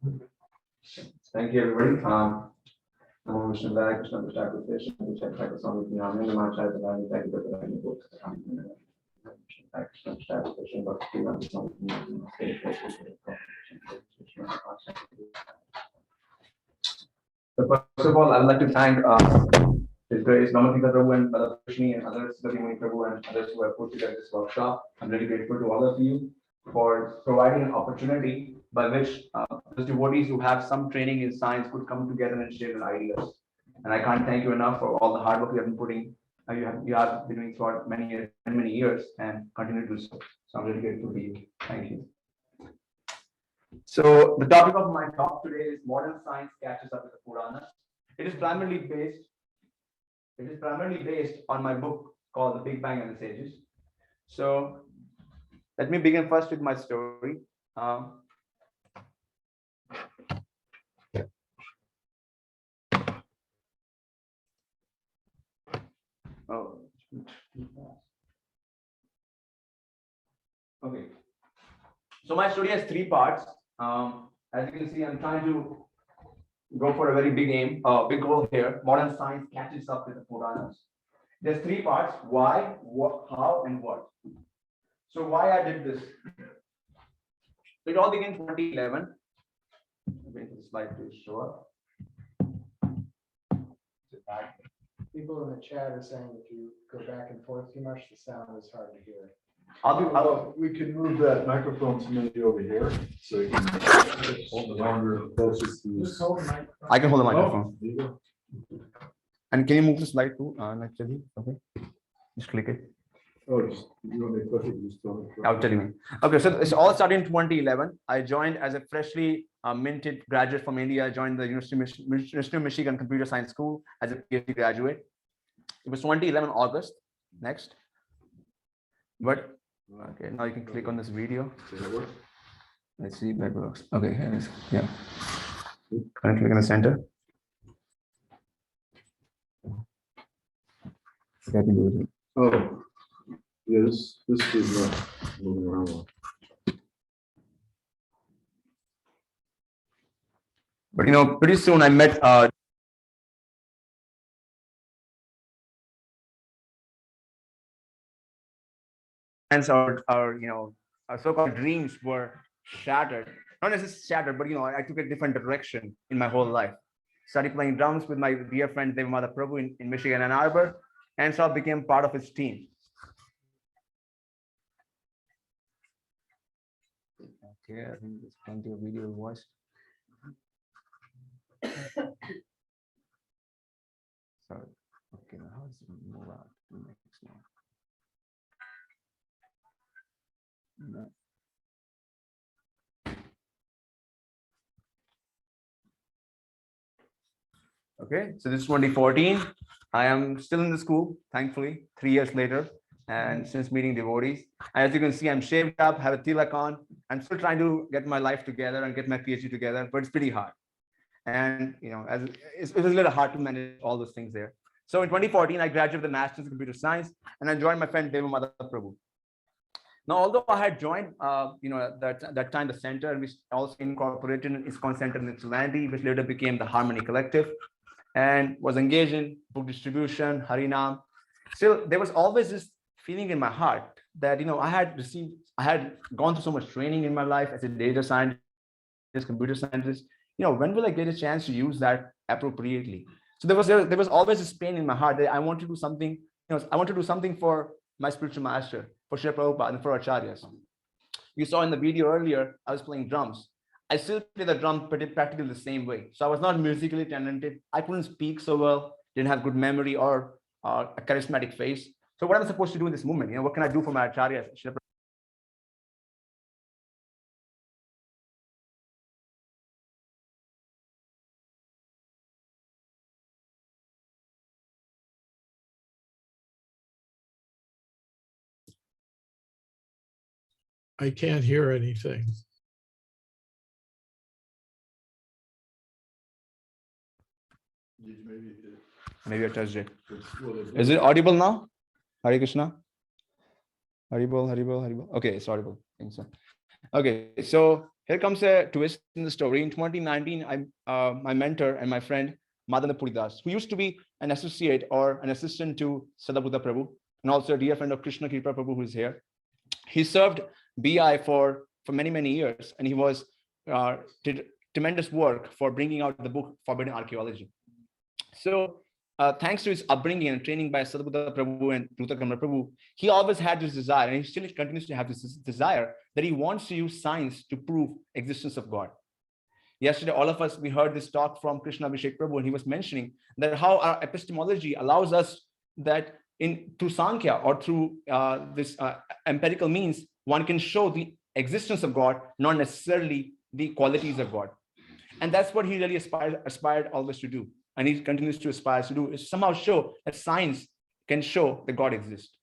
Thank you, everybody. I'm Krishna Bhai, Krishna Prashad Station, which I try to solve with me. I'm in the match. I thank you for the book. Krishna Prashad Station, but so first of all, I'd like to thank His Grace Namasita Prabhu and Brother Krishni and others, Siddharth Prabhu and others who have put together this workshop. I'm really grateful to all of you for providing an opportunity by which those devotees who have some training in science could come together and share their ideas. And I can't thank you enough for all the hard work you have been putting, you have been doing throughout many years and continue to do so. So I'm really grateful to you. Thank you. So the topic of my talk today is modern science catches up with the Puranas. It is primarily based on my book called The Big Bang and the Sages. So let me begin first with my story. Okay. So my story has three parts. As you can see, I'm trying to go for a very big aim, big goal here. Modern science catches up with the Puranas. There's three parts: why, what, how, and what. So why I did this? So it all began in 2011. I'm going to the slide to show up. People in the chat are saying if you go back and forth too much, the sound is hard to hear. We can move that microphone to maybe over here, so you can hold the longer closest to Just hold the microphone. I can hold the microphone. There you go. And can you move the slide too? Actually, okay. Just click it. Oh, you want me to click it? Just don't. I'll tell you. Okay, so it's all started in 2011. I joined as a freshly minted graduate from India. I joined the University of Michigan Computer Science School as a PhD graduate. It was 2011 August. Next. But okay, now you can click on this video. Does that work? Let's see if that works. Okay, here it is. Yeah. Can I click in the center? Okay, I can do it. Oh, yeah, this is not moving around well. But you know, pretty soon I met our so-called dreams were shattered. Not necessarily shattered, but I took a different direction in my whole life. Started playing drums with my dear friend Devamada Prabhu in Michigan Ann Arbor, and so I became part of his team. Okay, I think there's plenty of video to watch. Sorry. Okay, now how does it move out to the next one? No. Okay, so this is 2014. I am still in the school, thankfully, 3 years later, and since meeting devotees. As you can see, I'm shaved up, have a tilak on. I'm still trying to get my life together and get my PhD together, but it's pretty hard. And it was a little hard to manage all those things there. So in 2014, I graduated with a master's in computer science, and I joined my friend Devamada Prabhu. Now, although I had joined, that time the center, which also incorporated an ISKCON Center in Ypsilanti, which later became the Harmony Collective, and was engaged in book distribution, Harinam. Still, there was always this feeling in my heart that I had gone through so much training in my life as a data scientist, computer scientist. When will I get a chance to use that appropriately? So there was always this pain in my heart that I want to do something. I want to do something for my spiritual master, for Srila Prabhupada, and for Acharyas. You saw in the video earlier, I was playing drums. I still play the drum practically the same way. So I was not musically talented. I couldn't speak so well, didn't have good memory or a charismatic face. So what am I supposed to do in this movement? What can I do for my Acharyas? I can't hear anything. Maybe I touched it. Is it audible now? Hare Krishna. Haribol. Okay, it's audible. I think so. Okay, so here comes a twist in the story. In 2019, my mentor and my friend Madana Puridas, who used to be an associate or an assistant to Sadhabuddha Prabhu, and also a dear friend of Krishna Kripa Prabhu, who is here. He served BI for many years, and he was did tremendous work for bringing out the book Forbidden Archaeology. So thanks to his upbringing and training by Sadhabuddha Prabhu and Ruta Prabhu, he always had this desire, and he still continues to have this desire that he wants to use science to prove existence of God. Yesterday, all of us, we heard this talk from Krishna Abhishek Prabhu, and he was mentioning that how our epistemology allows us that through Sankhya or through this empirical means, one can show the existence of God, not necessarily the qualities of God. And that's what he really aspired always to do. And he continues to aspire to do, is somehow show that science can show that God exists.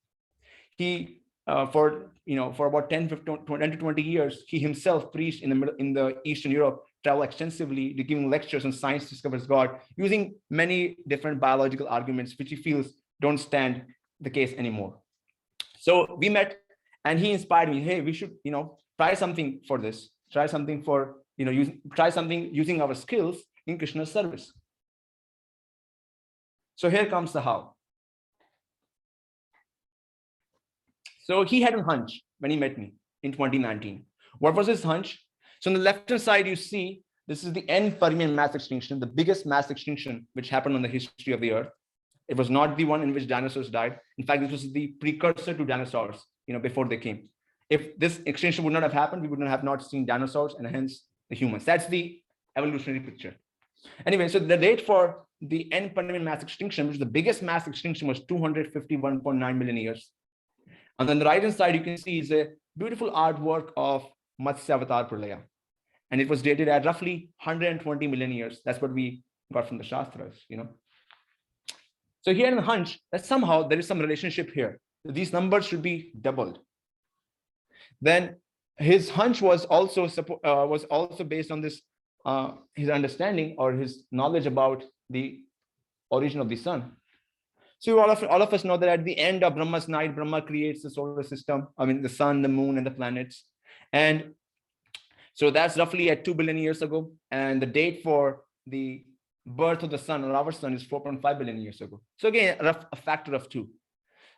He, for about 10 to 20 years, he himself preached in the Eastern Europe, traveled extensively, giving lectures on science discovers God, using many different biological arguments, which he feels don't stand the case anymore. So we met, and he inspired me. Hey, we should, try something for this. Try something for, try something using our skills in Krishna's service. So here comes the how. So he had a hunch when he met me in 2019. What was his hunch? So on the left-hand side, you see, this is the end Permian mass extinction, the biggest mass extinction which happened on the history of the Earth. It was not the one in which dinosaurs died. In fact, this was the precursor to dinosaurs, before they came. If this extinction would not have happened, we would not have seen dinosaurs and hence the humans. That's the evolutionary picture. Anyway, so the date for the end Permian mass extinction, which is the biggest mass extinction, was 251.9 million years. And on the right-hand side, you can see is a beautiful artwork of Matsya Avatar Pralaya. And it was dated at roughly 120 million years. That's what we got from the Shastras, So he had a hunch that somehow there is some relationship here. These numbers should be doubled. Then his hunch was also based on this, his understanding or his knowledge about the origin of the sun. So all of us know that at the end of Brahma's night, Brahma creates the solar system, the sun, the moon, and the planets. And so that's roughly at 2 billion years ago. And the date for the birth of the sun or our sun is 4.5 billion years ago. So again, a factor of 2.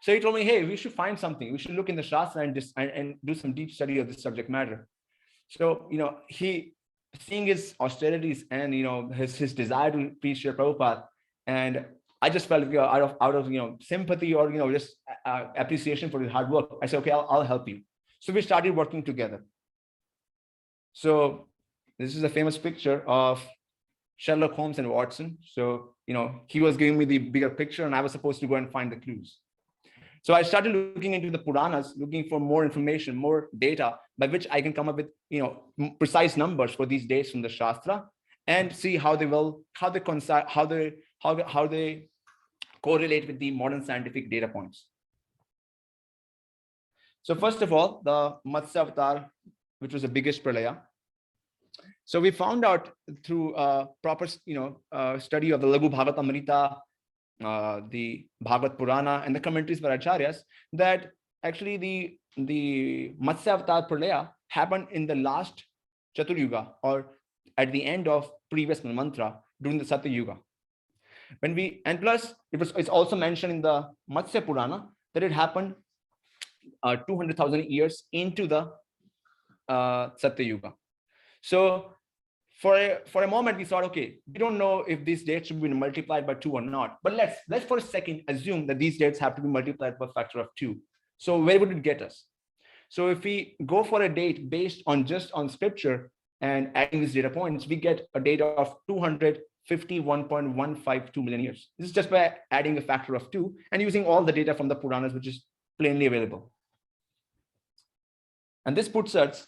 So he told me, hey, we should find something. We should look in the Shastra and do some deep study of this subject matter. So, he, seeing his austerities and, his desire to preach Srila Prabhupada, and I just felt out of sympathy or just appreciation for his hard work. I said, okay, I'll help you. So we started working together. So this is a famous picture of Sherlock Holmes and Watson. So he was giving me the bigger picture, and I was supposed to go and find the clues. So I started looking into the Puranas, looking for more information, more data, by which I can come up with precise numbers for these dates from the Shastra, and see how they correlate with the modern scientific data points. So first of all, the Matsya Avatar, which was the biggest pralaya. So we found out through proper study of the Laghu Bhagavatamrita, the Bhagavad Purana, and the commentaries by Acharyas, that actually the Matsya Avatar pralaya happened in the last Chaturyuga, or at the end of previous mantra during the Satya Yuga. Plus it's also mentioned in the Matsya Purana that it happened 200,000 years into the Satya Yuga. So for a moment we thought, okay, we don't know if these dates should be multiplied by 2 or not, but let's for a second assume that these dates have to be multiplied by a factor of 2. So where would it get us? So if we go for a date based on scripture and adding these data points, we get a date of 251.152 million years. This is just by adding a factor of 2 and using all the data from the Puranas, which is plainly available. And this puts us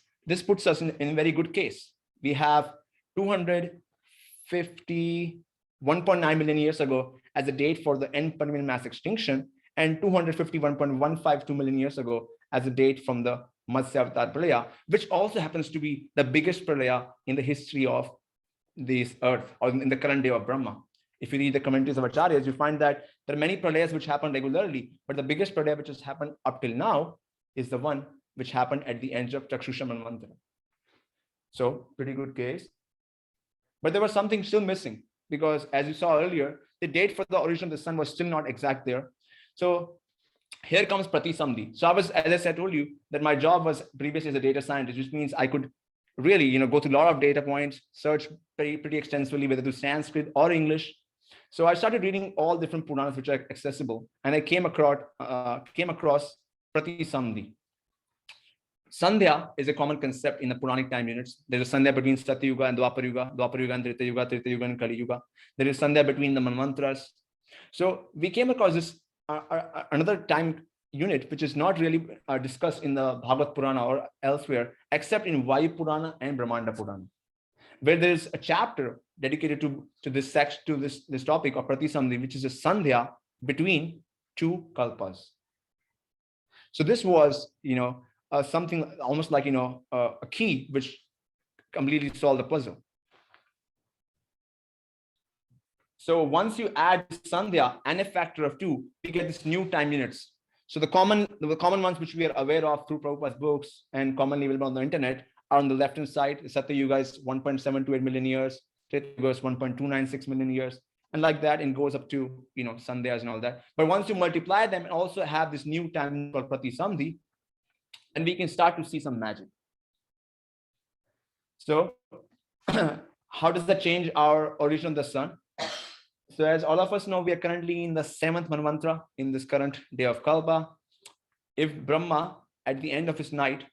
in a very good case. We have 251.9 million years ago as a date for the end Permian mass extinction, and 251.152 million years ago as a date from the Matsya Avatar Pralaya, which also happens to be the biggest Pralaya in the history of this earth, or in the current day of Brahma. If you read the commentaries of Acharyas, you find that there are many Pralayas which happen regularly, but the biggest Pralaya which has happened up till now is the one which happened at the end of Chakshusha Manvantara. So pretty good case. But there was something still missing because as you saw earlier, the date for the origin of the sun was still not exact there. So here comes Pratisamdi. So I was, as I said, told you that my job was previously as a data scientist, which means I could really, go through a lot of data points, search pretty extensively, whether through Sanskrit or English. So I started reading all different Puranas which are accessible, and I came across Pratisamdi. Sandhya is a common concept in the Puranic time units. There's a Sandhya between Satyuga and Dwapar Yuga, Dwapar Yuga and Treta Yuga, Treta Yuga and Kali Yuga. There is Sandhya between the Manvantras. So we came across this another time unit which is not really discussed in the Bhagavad Purana or elsewhere, except in Vayu Purana and Brahmanda Purana, where there is a chapter dedicated to this section, to this topic of Pratisamdi, which is a Sandhya between two kalpas. So this was, something almost like, a key which completely solved the puzzle. So once you add Sandhya and a factor of 2, we get this new time units. So the common ones which we are aware of through Prabhupada's books and commonly available on the internet are on the left-hand side. Satya Yuga is 1.728 million years, Treta Yuga is 1.296 million years, and like that, it goes up to, Sandhyas and all that. But once you multiply them and also have this new time called Pratisamdi, and we can start to see some magic. So how does that change our origin of the sun? So as all of us know, we are currently in the 7th Manvantara in this current day of Kalpa. If Brahma, at the end of his night,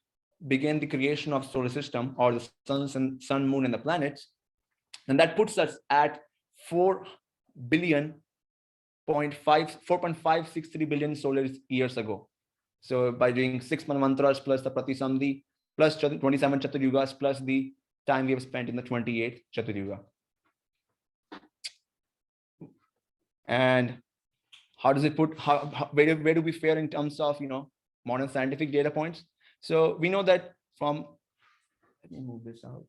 began the creation of solar system or the sun, moon, and the planets, then that puts us at 4.563 billion solar years ago. So by doing 6 Manvantras plus the Pratisamdi plus 27 Chaturyugas plus the time we have spent in the 28th Chaturyuga. And how does it put, where do we fare in terms of, modern scientific data points? So we know that from, let me move this out.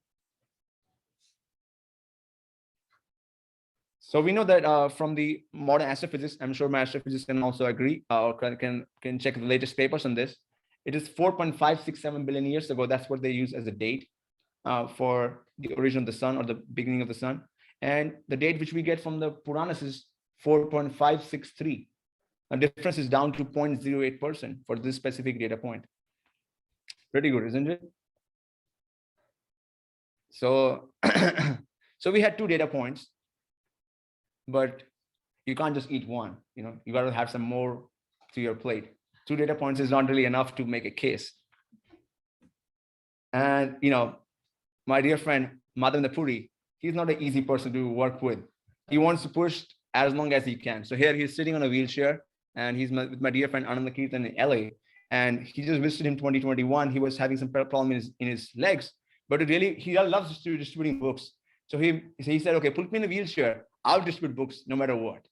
So we know that from the modern astrophysics, I'm sure my astrophysicists can also agree or can check the latest papers on this. It is 4.567 billion years ago. That's what they use as a date for the origin of the sun or the beginning of the sun. And the date which we get from the Puranas is 4.563. The difference is down to 0.08% for this specific data point. Pretty good, isn't it? So, so we had 2 data points, but you can't just eat one. You got to have some more to your plate. 2 data points is not really enough to make a case. And my dear friend Madhavendra Puri, he's not an easy person to work with. He wants to push as long as he can. So here he's sitting on a wheelchair, and he's with my dear friend Ananda Kirtan in LA. And he just visited him 2021. He was having some problem in his legs, but he loves distributing books. So he said, okay, put me in a wheelchair. I'll distribute books no matter what.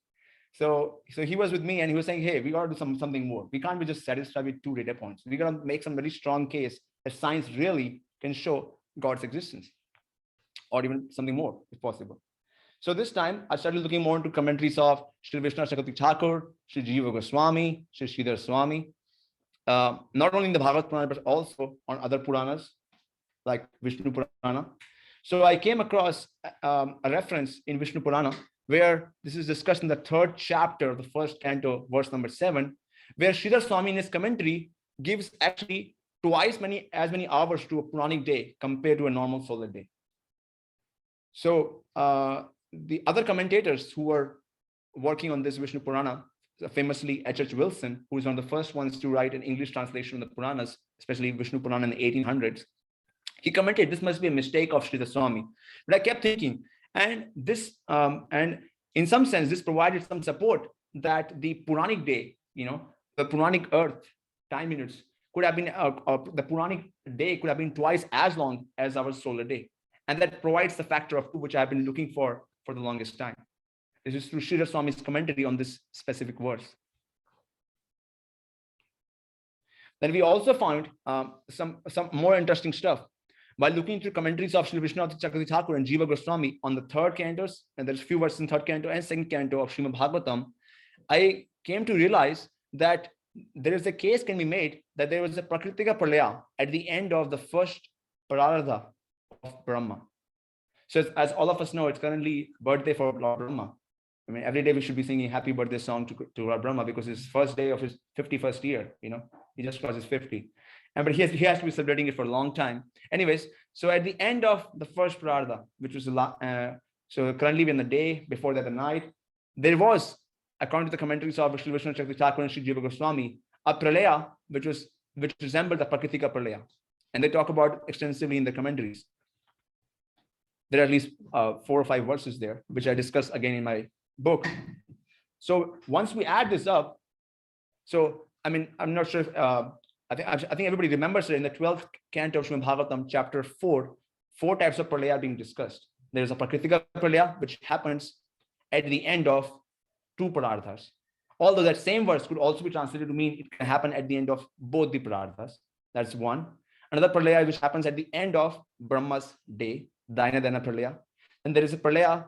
So he was with me, and he was saying, hey, we got to do something more. We can't be just satisfied with 2 data points. We got to make some very strong case that science really can show God's existence, or even something more if possible. So this time I started looking more into commentaries of Sri Vishnu Chakravarti Thakur, Sri Jiva Goswami, Sri Sridhar Swami, not only in the Bhagavad Purana, but also on other Puranas like Vishnu Purana. So I came across a reference in Vishnu Purana where this is discussed in the 3rd chapter of the 1st canto, verse number 7, where Sridhar Swami in his commentary gives actually twice as many hours to a Puranic day compared to a normal solar day. So the other commentators who were working on this Vishnu Purana, famously H.H. Wilson, who is one of the first ones to write an English translation of the Puranas, especially Vishnu Purana in the 1800s, he commented this must be a mistake of Sridhar Swami. But I kept thinking, and and in some sense, this provided some support that the Puranic day, the Puranic earth time units could have been, the Puranic day could have been twice as long as our solar day. And that provides the factor of 2, which I've been looking for the longest time. This is through Sridhar Swami's commentary on this specific verse. Then we also found some more interesting stuff. By looking through commentaries of Sri Vishnu Chakravarti Thakur and Jiva Goswami on the 3rd cantos, and there's a few verses in 3rd canto and 2nd canto of Srimad Bhagavatam, I came to realize that there is a case can be made that there was a Prakritika Pralaya at the end of the first Pararada Brahma. So as all of us know, it's currently birthday for Lord Brahma. I mean, every day we should be singing happy birthday song to Lord Brahma because it's first day of his 51st year, he just crosses 50. But he has to be celebrating it for a long time. Anyways, so at the end of the first Prartha, which was so currently we're in the day, before that the night, there was, according to the commentaries of Sri Vishnu Chakra Thakur and Sri Jiva Goswami, a pralaya which resembled the Prakritika pralaya. And they talk about extensively in the commentaries. There are at least 4 or 5 verses there, which I discuss again in my book. So once we add this up, so I mean, I'm not sure if I think everybody remembers it in the 12th canto of Srimad Bhagavatam, chapter 4 types of pralaya are being discussed. There is a Prakritika pralaya, which happens at the end of 2 Prarthas. Although that same verse could also be translated to mean it can happen at the end of both the Prarthas. That's one. Another pralaya which happens at the end of Brahma's day, Daina Dana pralaya. And there is a pralaya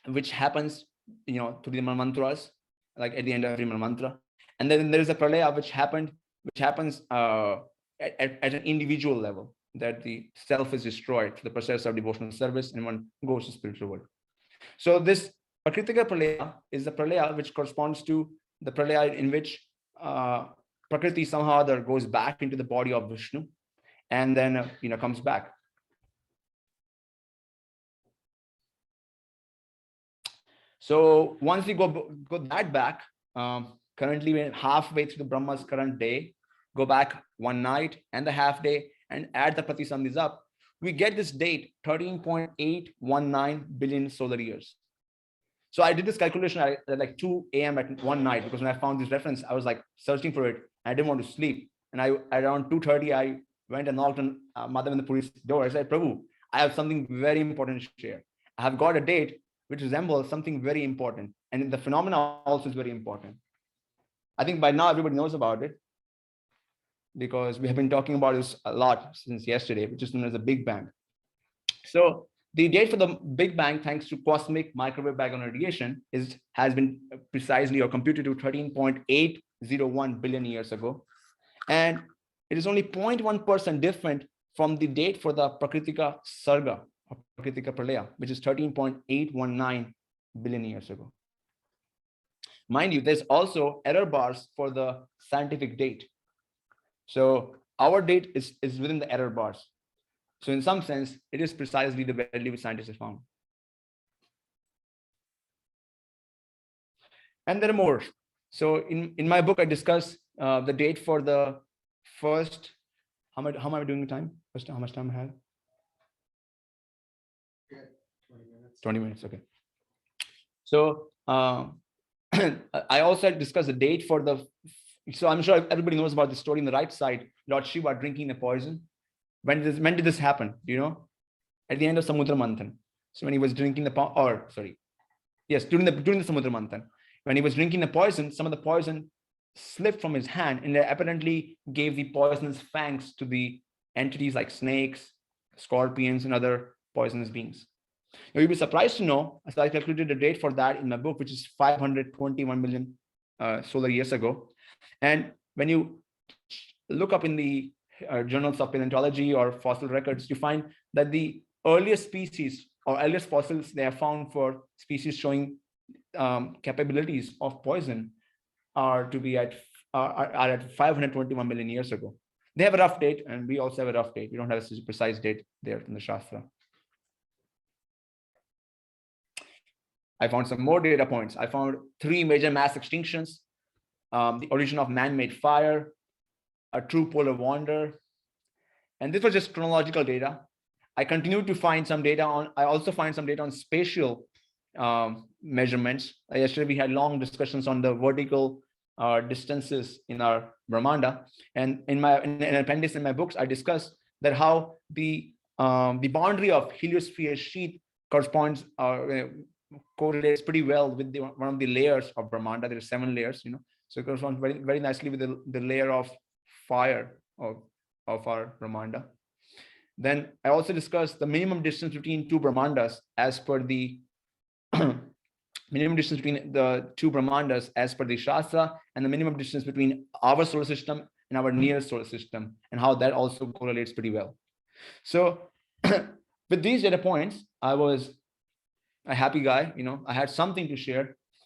which happens, to the mantras, like at the end of every mantra. And then there is a pralaya which happens at an individual level, that the self is destroyed through the process of devotional service and one goes to spiritual world. So this Prakritika pralaya is the pralaya which corresponds to the pralaya in which Prakriti somehow or other goes back into the body of Vishnu and then comes back. So once we go that back, currently we're halfway through the Brahma's current day, go back one night and the half day and add the Pratisandhis up, we get this date 13.819 billion solar years. So I did this calculation at like 2 a.m. at one night, because when I found this reference, I was like searching for it. I didn't want to sleep. And around 2:30, I went and knocked on Madhavendra Puri's door. I said, Prabhu, I have something very important to share. I have got a date which resembles something very important. And the phenomena also is very important. I think by now everybody knows about it, because we have been talking about this a lot since yesterday, which is known as the Big Bang. So the date for the Big Bang, thanks to cosmic microwave background radiation, has been precisely or computed to 13.801 billion years ago. And it is only 0.1% different from the date for the Prakritika Sarga, or Prakritika Pralaya, which is 13.819 billion years ago. Mind you, there's also error bars for the scientific date. So our date is within the error bars. So in some sense, it is precisely the value which scientists have found. And there are more. So in my book, I discuss the date for the first, how am I doing the time? First, how much time I have? 20 minutes. 20 minutes, okay. So I also discussed the date for so I'm sure everybody knows about the story on the right side, Lord Shiva drinking the poison. When did this happen? Do you know? At the end of Samudra Manthan. So when he was drinking during the Samudra Manthan, when he was drinking the poison, some of the poison slipped from his hand and they apparently gave the poisonous fangs to the entities like snakes, scorpions, and other poisonous beings. Now you'll be surprised to know, as I calculated the date for that in my book, which is 521 million solar years ago. And when you look up in the journals of paleontology or fossil records, you find that the earliest species or earliest fossils they have found for species showing capabilities of poison are at 521 million years ago. They have a rough date, and we also have a rough date. We don't have a precise date there in the Shastra. I found some more data points. I found 3 major mass extinctions, the origin of man-made fire, a true polar wonder. And this was just chronological data. I continued to find some data I also find some data on spatial measurements. Yesterday we had long discussions on the vertical distances in our Brahmanda. And in an appendix in my books, I discussed that how the boundary of heliosphere sheath corresponds correlates pretty well with one of the layers of Brahmanda. There are 7 layers, so it corresponds very, very nicely with the layer of fire of our Brahmanda. Then I also discussed the minimum distance between 2 Brahmandas as per the minimum distance between the 2 Brahmandas as per the Shastra, and the minimum distance between our solar system and our nearest solar system, and how that also correlates pretty well. So with these data points, I was a happy guy. I had something to share,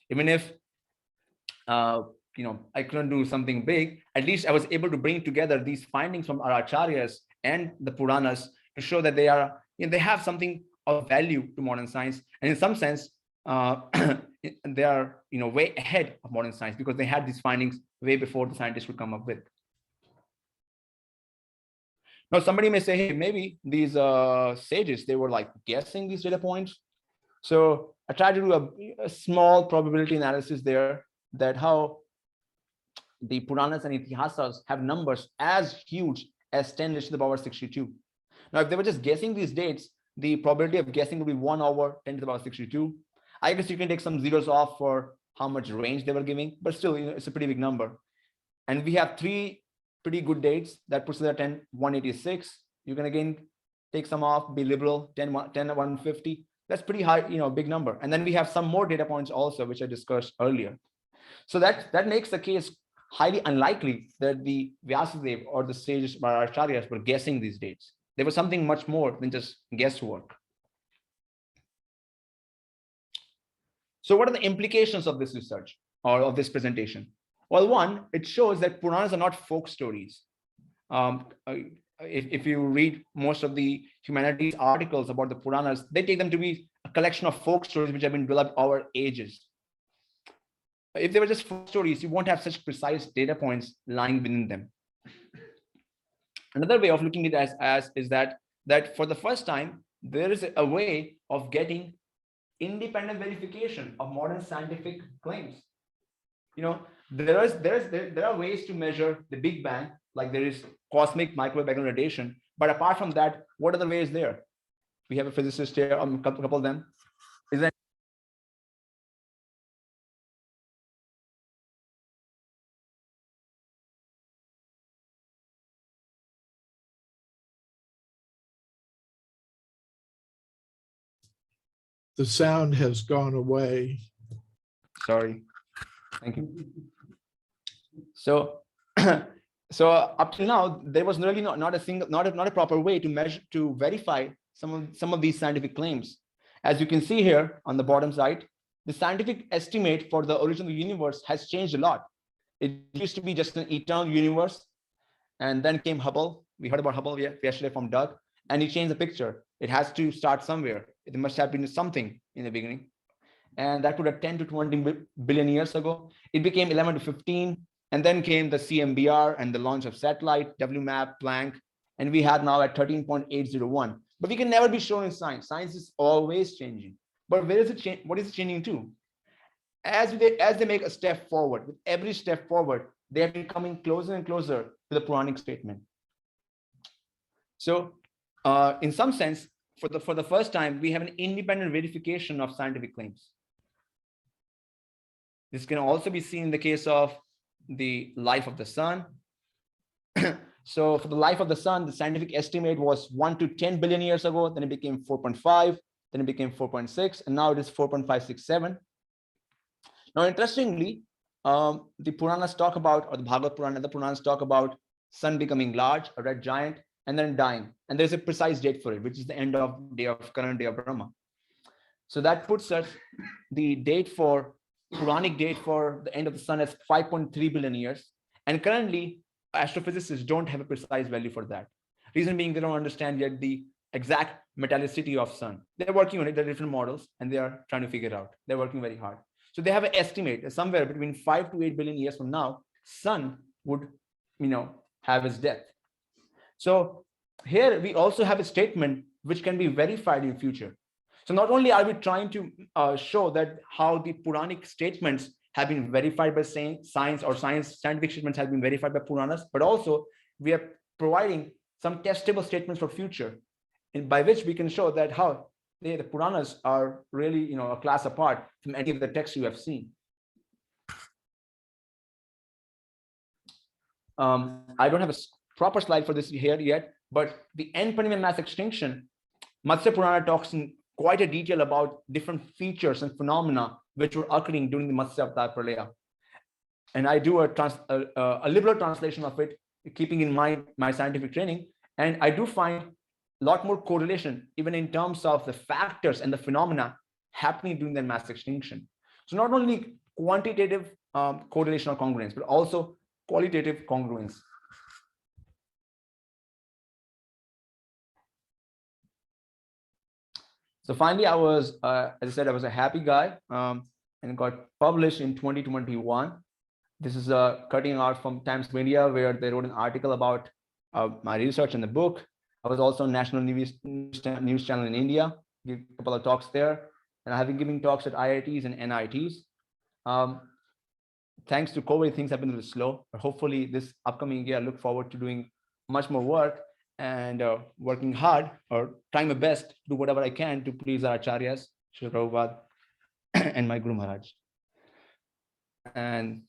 even if I couldn't do something big. At least I was able to bring together these findings from our acharyas and the Puranas to show that they are, they have something of value to modern science, and in some sense, they are, way ahead of modern science because they had these findings way before the scientists would come up with. Now, somebody may say, hey, maybe these sages, they were like guessing these data points. So I tried to do a small probability analysis there, that how the Puranas and Itihasas have numbers as huge as 10 raised to the power 62. Now, if they were just guessing these dates, the probability of guessing would be 1 over 10 to the power 62. I guess you can take some zeros off for how much range they were giving, but still, it's a pretty big number. And we have 3 pretty good dates that puts it at 10, 186. You can again take some off, be liberal, 10, 150. That's pretty high, big number. And then we have some more data points also, which I discussed earlier. So that makes the case highly unlikely that the Vyasadeva or the sages or acharyas were guessing these dates. There was something much more than just guesswork. So what are the implications of this research or of this presentation? Well, one, it shows that Puranas are not folk stories. If you read most of the humanities articles about the Puranas, they take them to be a collection of folk stories which have been developed over ages. If they were just folk stories, you won't have such precise data points lying within them. Another way of looking at it is that for the first time, there is a way of getting independent verification of modern scientific claims. There are ways to measure the Big Bang, like there is cosmic microwave background radiation. But apart from that, what are the ways there? We have a physicist here, a couple of them. Is that The sound has gone away. sorry? Thank you. So, so up till now, there was really not a proper way to measure, to verify some of these scientific claims. As you can see here on the bottom side, the scientific estimate for the origin of the universe has changed a lot. It used to be just an eternal universe, and then came Hubble. We heard about Hubble yesterday from Doug, and he changed the picture. It has to start somewhere. It must have been something in the beginning. And that would have 10 to 20 billion years ago. It became 11 to 15. And then came the CMBR and the launch of satellite, WMAP, Planck. And we had now at 13.801. But we can never be sure in science. Science is always changing. But where is it? What is it changing to? As they make a step forward, with every step forward, they have been coming closer and closer to the Puranic statement. So in some sense, for the first time, we have an independent verification of scientific claims. This can also be seen in the case of the life of the sun. So for the life of the sun, the scientific estimate was 1 to 10 billion years ago. Then it became 4.5, then it became 4.6, and now it is 4.567. Now, interestingly, the Puranas talk about, or the Bhagavad Purana and the Puranas talk about sun becoming large, a red giant, and then dying. And there's a precise date for it, which is the end of current day of Brahma. So that puts us the date for Puranic date for the end of the sun as 5.3 billion years. And currently, astrophysicists don't have a precise value for that. Reason being, they don't understand yet the exact metallicity of sun. They're working on it. There are different models, and they are trying to figure it out. They're working very hard. So they have an estimate somewhere between 5 to 8 billion years from now, sun would, have its death. So here we also have a statement which can be verified in future. So not only are we trying to show that how the Puranic statements have been verified by science, or scientific statements have been verified by Puranas, but also we are providing some testable statements for future, and by which we can show that how the Puranas are really, a class apart from any of the texts you have seen. I don't have a proper slide for this here yet, but the end Permian mass extinction, Matsya Purana talks in quite a detail about different features and phenomena which were occurring during the Matsya Avatar Pralaya. And I do a liberal translation of it, keeping in mind my scientific training. And I do find lot more correlation, even in terms of the factors and the phenomena happening during that mass extinction. So not only quantitative correlation or congruence, but also qualitative congruence. So finally, I was, as I said, I was a happy guy, and it got published in 2021. This is a cutting out from Times Media, where they wrote an article about my research in the book. I was also on national news channel in India, give a couple of talks there, and I have been giving talks at IITs and NITs. Thanks to COVID, things have been a little slow, but hopefully this upcoming year, I look forward to doing much more work and working hard, or trying my best to do whatever I can to please our acharyas, Srila Prabhupada, and my Guru Maharaj. And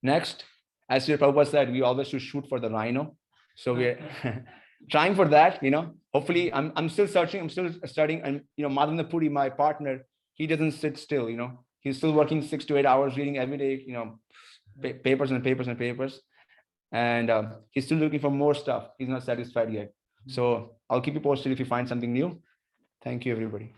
next, as Srila Prabhupada said, we always should shoot for the rhino. So we're trying for that, hopefully I'm still searching, I'm still studying. And, Madhavendra Puri, my partner, he doesn't sit still, he's still working 6 to 8 hours, reading every day, papers and papers and papers. And he's still looking for more stuff. He's not satisfied yet. So I'll keep you posted if you find something new. Thank you, everybody.